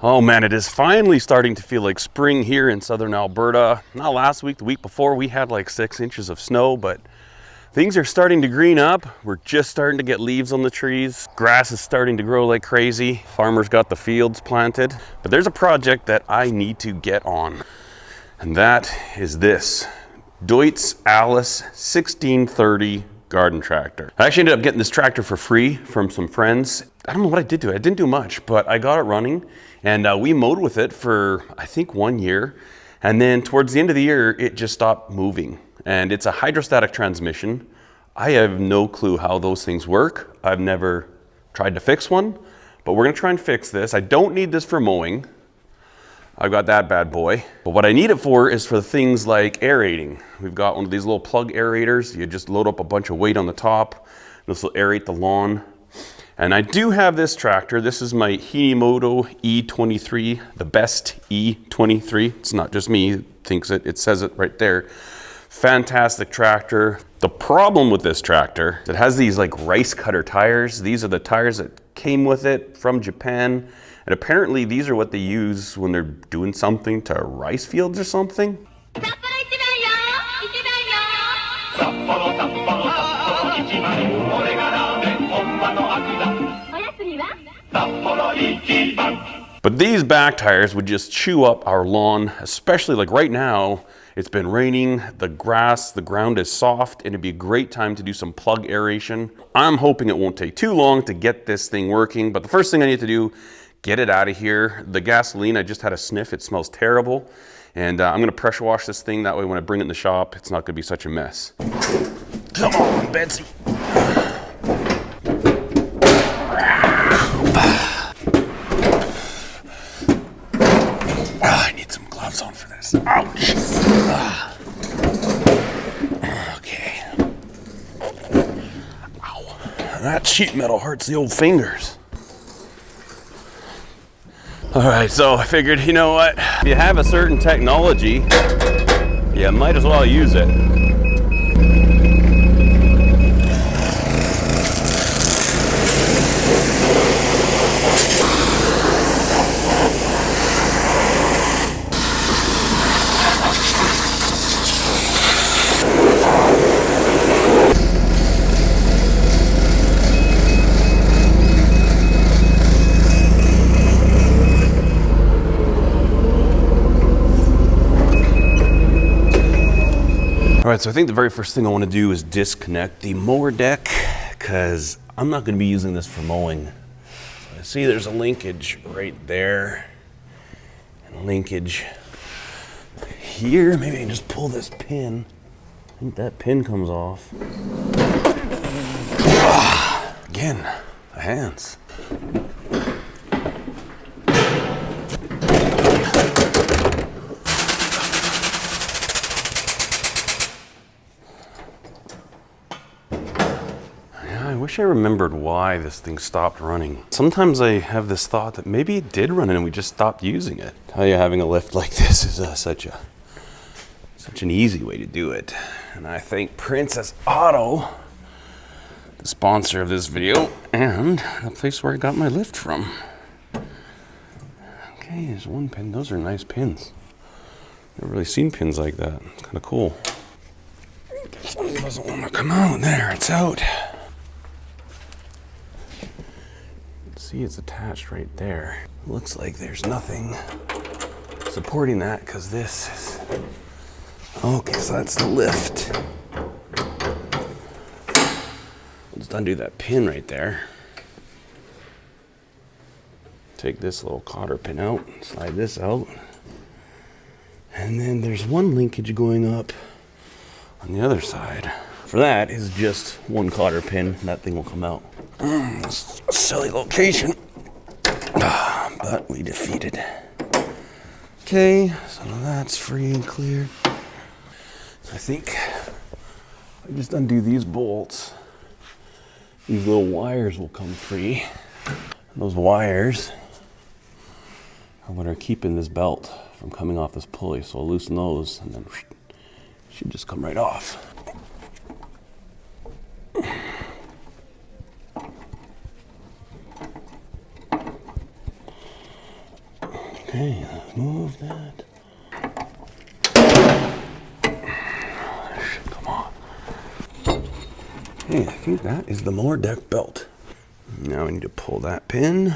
Oh man, it is finally starting to feel like spring here in southern Alberta. Not last week, the week before, we had like 6 inches of snow, but things are starting to green up. We're just starting to get leaves on the trees. Grass is starting to grow like crazy. Farmers got the fields planted. But there's a project that I need to get on, and that is this Deutz-Allis 1630 garden tractor. I actually ended up getting this tractor for free from some friends. I don't know what I did to it. I didn't do much, but I got it running, and we mowed with it for, I think, 1 year. And then towards the end of the year, it just stopped moving. And it's a hydrostatic transmission. I have no clue how those things work. I've never tried to fix one, but we're gonna try and fix this. I don't need this for mowing. I've got that bad boy. But what I need it for is for things like aerating. We've got one of these little plug aerators. You just load up a bunch of weight on the top. This will aerate the lawn. And I do have this tractor. This is my Hinimoto E23, the best E23. It's not just me who thinks it, it says it right there. Fantastic tractor. The problem with this tractor, it has these like rice cutter tires. These are the tires that came with it from Japan. And apparently these are what they use when they're doing something to rice fields or something. But these back tires would just chew up our lawn, especially like right now. It's been raining, the ground is soft, and it'd be a great time to do some plug aeration. I'm hoping it won't take too long to get this thing working, but the first thing I need to do, get it out of here. The gasoline, I just had a sniff, it smells terrible. And I'm gonna pressure wash this thing, that way when I bring it in the shop, it's not gonna be such a mess. Come on, Betsy. I need some gloves on for this. Ouch. Okay. Ow. That sheet metal hurts the old fingers. All right, so I figured, you know what? If you have a certain technology, you might as well use it. All right, so I think the very first thing I want to do is disconnect the mower deck, because I'm not going to be using this for mowing. So I see there's a linkage right there, and a linkage here. Maybe I can just pull this pin. I think that pin comes off. Again, the hands. I wish I remembered why this thing stopped running. Sometimes I have this thought that maybe it did run and we just stopped using it. I tell you, having a lift like this is such an easy way to do it. And I thank Princess Auto, the sponsor of this video, and the place where I got my lift from. Okay, there's one pin. Those are nice pins. Never really seen pins like that. It's kind of cool. This one doesn't want to come out. There, it's out. See, it's attached right there. Looks like there's nothing supporting that because this is... Okay, so that's the lift. We'll just undo that pin right there. Take this little cotter pin out, slide this out. And then there's one linkage going up on the other side. For that is just one cotter pin, and that thing will come out. It's a silly location, but we defeated. Okay, so that's free and clear. So I think I just undo these bolts. These little wires will come free. And those wires are what are keeping this belt from coming off this pulley. So I'll loosen those, and then it should just come right off. Okay, let's move that. Come on. Hey, I think that is the mower deck belt. Now we need to pull that pin.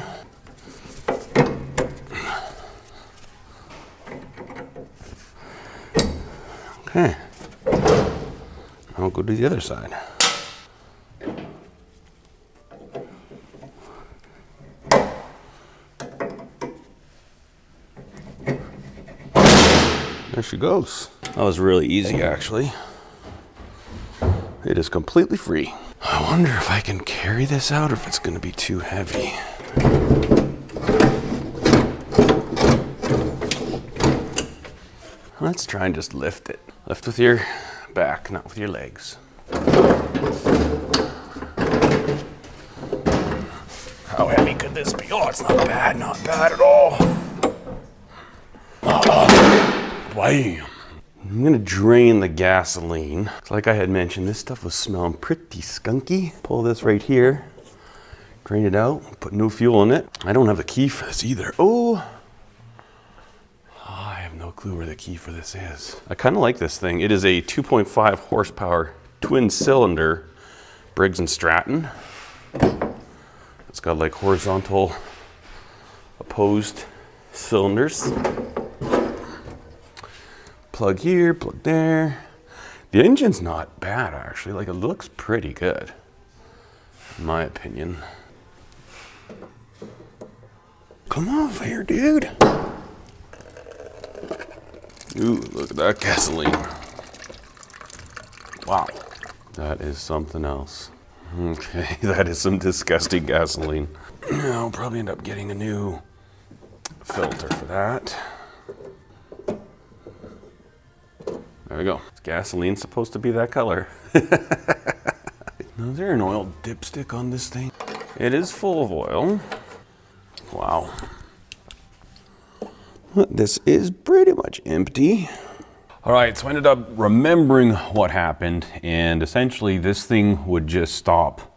Okay. I'll go to the other side. There she goes. That was really easy, actually. It is completely free. I wonder if I can carry this out or if it's going to be too heavy. Let's try and just lift it. Lift with your back, not with your legs. How heavy could this be? Oh, it's not bad at all. Bam. I'm gonna drain the gasoline. Like I had mentioned, this stuff was smelling pretty skunky. Pull this right here, drain it out, put new fuel in it. I don't have the key for this either. Oh, I have no clue where the key for this is. I kind of like this thing. It is a 2.5 horsepower twin cylinder Briggs & Stratton. It's got like horizontal opposed cylinders. Plug here, plug there. The engine's not bad, actually. Like, it looks pretty good, in my opinion. Come over here, dude. Ooh, look at that gasoline. Wow, that is something else. Okay, that is some disgusting gasoline. I'll probably end up getting a new filter for that. There we go. Is gasoline supposed to be that color? Now, is there an oil dipstick on this thing? It is full of oil. Wow. This is pretty much empty. All right, so I ended up remembering what happened, and essentially this thing would just stop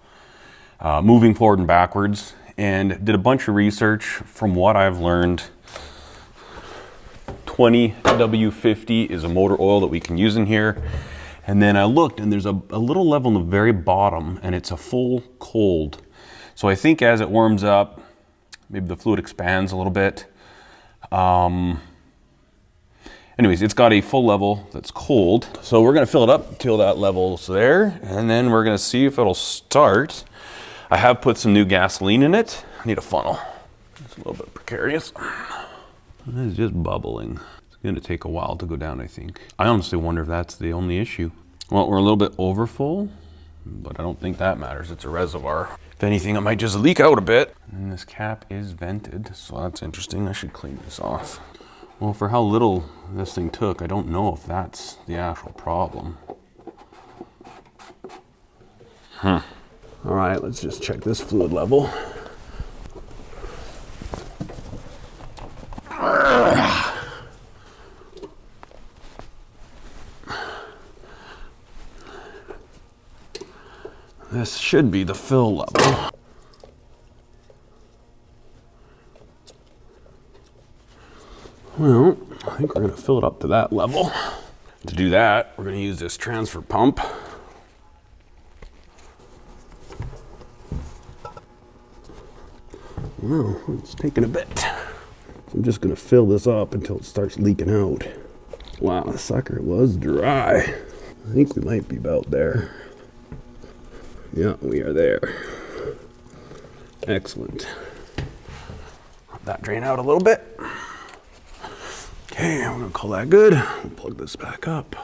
moving forward and backwards, and did a bunch of research. From what I've learned, 20W50 is a motor oil that we can use in here. And then I looked, and there's a little level in the very bottom, and it's a full cold. So I think as it warms up, maybe the fluid expands a little bit. Anyways, it's got a full level that's cold. So we're gonna fill it up till that level's there, and then we're gonna see if it'll start. I have put some new gasoline in it. I need a funnel. It's a little bit precarious. It's just bubbling. It's gonna take a while to go down, I think. I honestly wonder if that's the only issue. Well, we're a little bit over full, but I don't think that matters. It's a reservoir. If anything, it might just leak out a bit. And this cap is vented, so that's interesting. I should clean this off. Well, for how little this thing took, I don't know if that's the actual problem. All right, let's just check this fluid level. This should be the fill level. Well, I think we're gonna fill it up to that level. To do that, we're gonna use this transfer pump. Well, it's taking a bit. So I'm just gonna fill this up until it starts leaking out. Wow, the sucker was dry. I think we might be about there. Yeah, we are there. Excellent. Let that drain out a little bit. Okay, I'm gonna call that good. We'll plug this back up.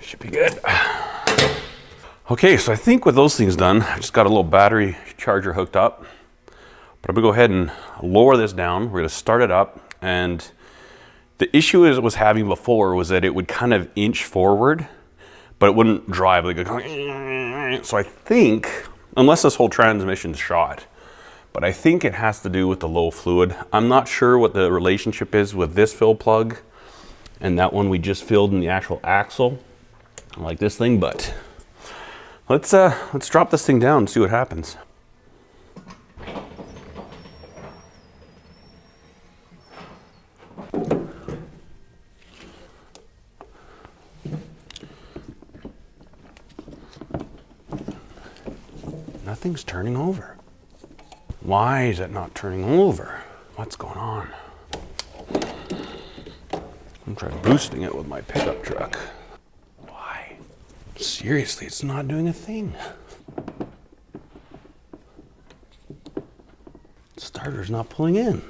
Should be good. Okay, so I think with those things done, I just got a little battery charger hooked up. But I'm gonna go ahead and lower this down. We're gonna start it up. And the issue it was having before was that it would kind of inch forward, but it wouldn't drive. Like, so I think, unless this whole transmission's shot, but I think it has to do with the low fluid. I'm not sure what the relationship is with this fill plug and that one we just filled in the actual axle, like this thing, but let's drop this thing down and see what happens. thing's turning over. Why is it not turning over? What's going on? I'm trying boosting it with my pickup truck. Why? Seriously, it's not doing a thing. Starter's not pulling in.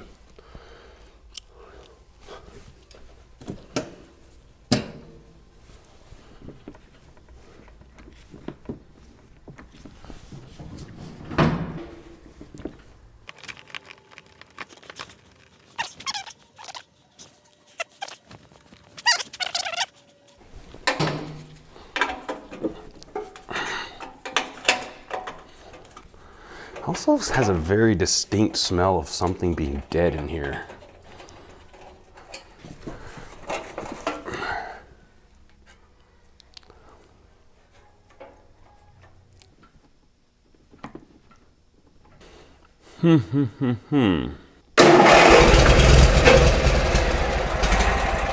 Also has a very distinct smell of something being dead in here.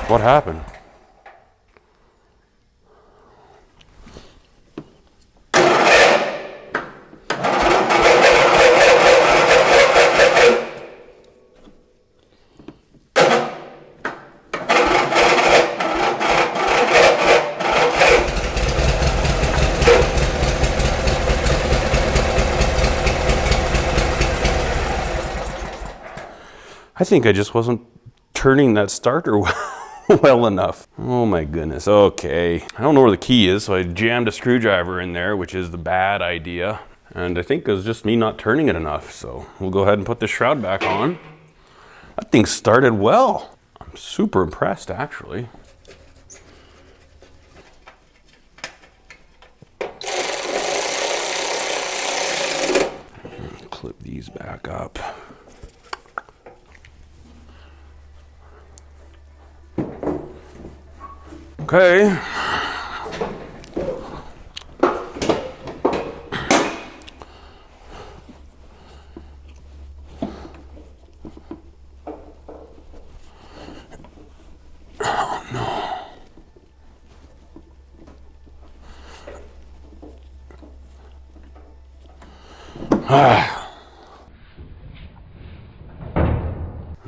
What happened? I think I just wasn't turning that starter well enough. Oh my goodness, okay. I don't know where the key is, so I jammed a screwdriver in there, which is the bad idea. And I think it was just me not turning it enough, so we'll go ahead and put the shroud back on. That thing started well. I'm super impressed, actually. Clip these back up. Okay. Oh no.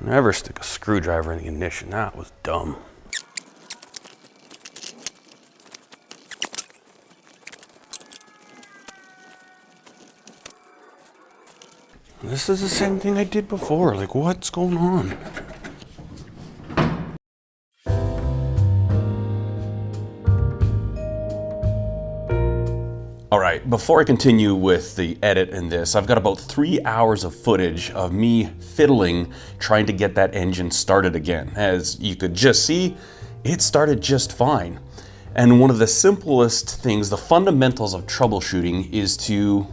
Never stick a screwdriver in the ignition. That was dumb. This is the same thing I did before. Like, what's going on? All right, before I continue with the edit in this, I've got about 3 hours of footage of me fiddling, trying to get that engine started again. As you could just see, it started just fine. And one of the simplest things, the fundamentals of troubleshooting, is to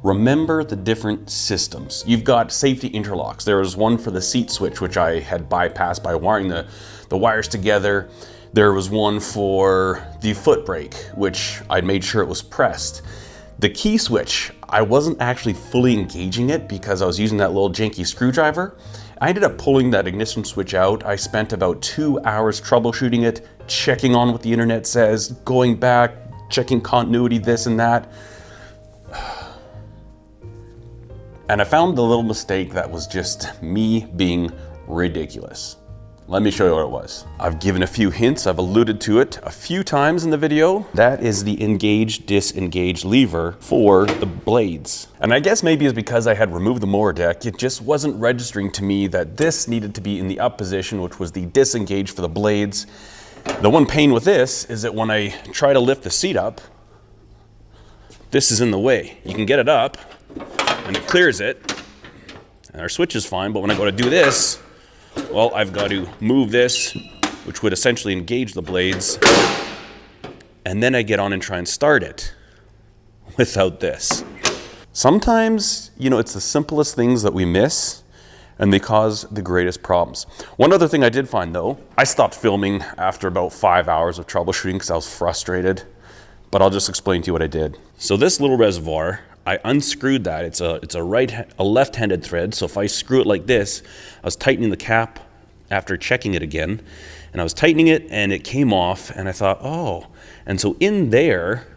remember the different systems. You've got safety interlocks. There was one for the seat switch, which I had bypassed by wiring the wires together. There was one for the foot brake, which I made sure it was pressed. The key switch, I wasn't actually fully engaging it because I was using that little janky screwdriver. I ended up pulling that ignition switch out. I spent about 2 hours troubleshooting it, checking on what the internet says, going back, checking continuity, this and that. And I found the little mistake that was just me being ridiculous. Let me show you what it was. I've given a few hints, I've alluded to it a few times in the video. That is the engage, disengage lever for the blades. And I guess maybe it's because I had removed the mower deck, it just wasn't registering to me that this needed to be in the up position, which was the disengage for the blades. The one pain with this is that when I try to lift the seat up, this is in the way. You can get it up, and it clears it, and our switch is fine, but when I go to do this, well, I've got to move this, which would essentially engage the blades, and then I get on and try and start it without this. Sometimes, you know, it's the simplest things that we miss, and they cause the greatest problems. One other thing I did find though, I stopped filming after about 5 hours of troubleshooting because I was frustrated, but I'll just explain to you what I did. So this little reservoir, I unscrewed that. It's a left-handed thread, so if I screw it like this, I was tightening the cap after checking it again, and I was tightening it and it came off, and I thought, oh. And so in there,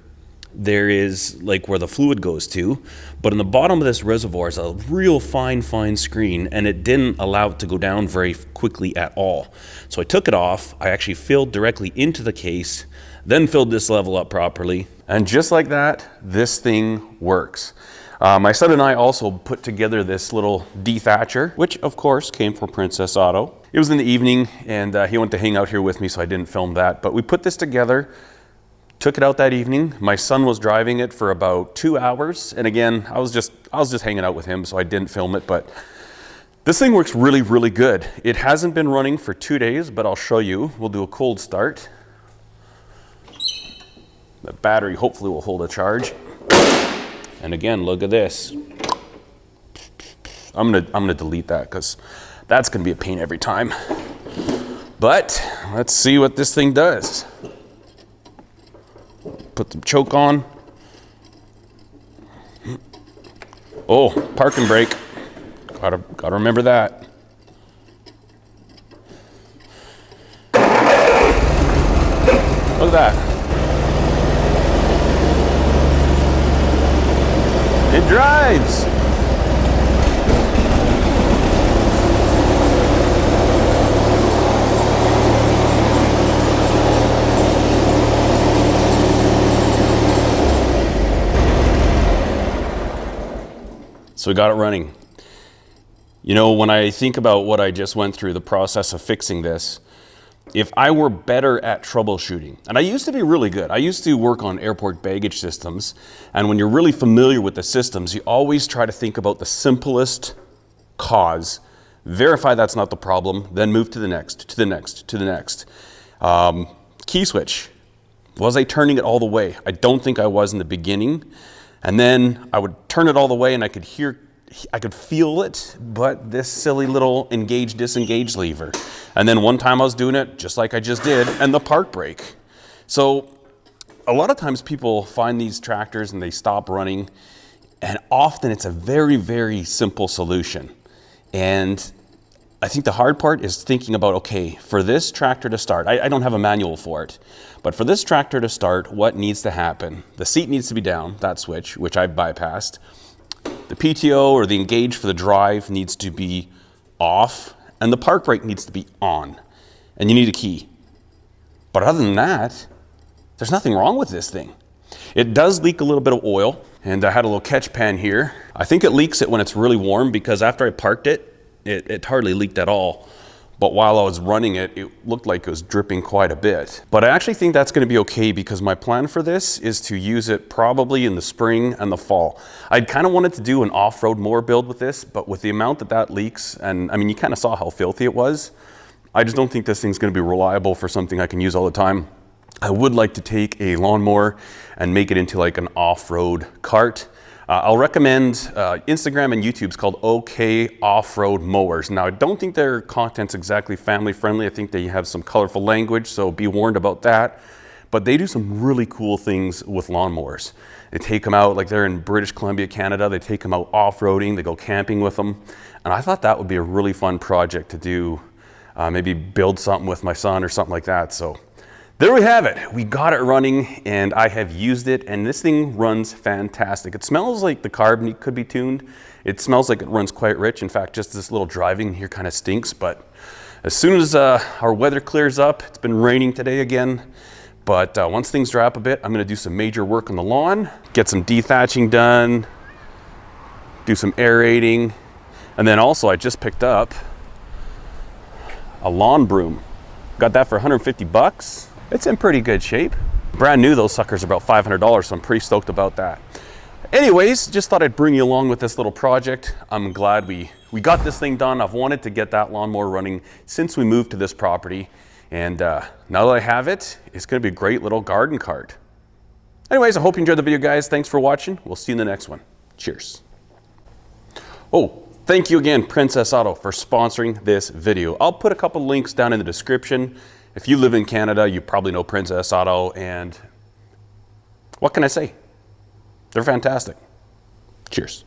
there is like where the fluid goes to, but in the bottom of this reservoir is a real fine screen, and it didn't allow it to go down very quickly at all. So I took it off. I actually filled directly into the case, then filled this level up properly, and just like that, this thing works. My son and I also put together this little dethatcher, which of course came from Princess Auto. It was in the evening, and he went to hang out here with me, so I didn't film that, but we put this together. Took it out that evening. My son was driving it for about 2 hours. And again, I was just hanging out with him, so I didn't film it, but this thing works really good. It hasn't been running for 2 days, but I'll show you. We'll do a cold start. The battery hopefully will hold a charge. And again, look at this. I'm gonna delete that because that's gonna be a pain every time. But let's see what this thing does. Put the choke on. Oh, park and brake. Gotta remember that. Look at that. It drives. So we got it running. You know, when I think about what I just went through, the process of fixing this, if I were better at troubleshooting, and I used to be really good. I used to work on airport baggage systems, and when you're really familiar with the systems, you always try to think about the simplest cause, verify that's not the problem, then move to the next, to the next, to the next. Key switch. Was I turning it all the way? I don't think I was in the beginning. And then I would turn it all the way and I could feel it, but this silly little engage, disengage lever. And then one time I was doing it just like I just did, and the park brake. So a lot of times people find these tractors and they stop running, and often it's a very simple solution. And I think the hard part is thinking about, okay, for this tractor to start, I don't have a manual for it, but for this tractor to start, what needs to happen? The seat needs to be down, that switch, which I bypassed. The PTO or the engage for the drive needs to be off, and the park brake needs to be on, and you need a key. But other than that, there's nothing wrong with this thing. It does leak a little bit of oil, and I had a little catch pan here. I think it leaks it when it's really warm, because after I parked it hardly leaked at all. But while I was running it, it looked like it was dripping quite a bit. But I actually think that's gonna be okay, because my plan for this is to use it probably in the spring and the fall. I'd kind of wanted to do an off-road mower build with this, but with the amount that leaks, and I mean, you kind of saw how filthy it was, I just don't think this thing's gonna be reliable for something I can use all the time. I would like to take a lawnmower and make it into like an off-road cart. I'll recommend Instagram and YouTube's called OK Off-Road Mowers. Now, I don't think their content's exactly family friendly. I think they have some colorful language, so be warned about that. But they do some really cool things with lawnmowers. They take them out, like they're in British Columbia, Canada, they take them out off-roading, they go camping with them. And I thought that would be a really fun project to do, maybe build something with my son or something like that. So there we have it. We got it running, and I have used it, and this thing runs fantastic. It smells like the carb could be tuned. It smells like it runs quite rich. In fact, just this little driving here kind of stinks, but as soon as our weather clears up, it's been raining today again, but once things dry up a bit, I'm gonna do some major work on the lawn, get some dethatching done, do some aerating, and then also I just picked up a lawn broom. Got that for 150 bucks. It's in pretty good shape. Brand new, those suckers are about $500, so I'm pretty stoked about that. Anyways, just thought I'd bring you along with this little project. I'm glad we got this thing done. I've wanted to get that lawnmower running since we moved to this property. And now that I have it, it's gonna be a great little garden cart. Anyways, I hope you enjoyed the video, guys. Thanks for watching. We'll see you in the next one. Cheers. Oh, thank you again, Princess Auto, for sponsoring this video. I'll put a couple links down in the description. If you live in Canada, you probably know Princess Auto, and what can I say? They're fantastic. Cheers.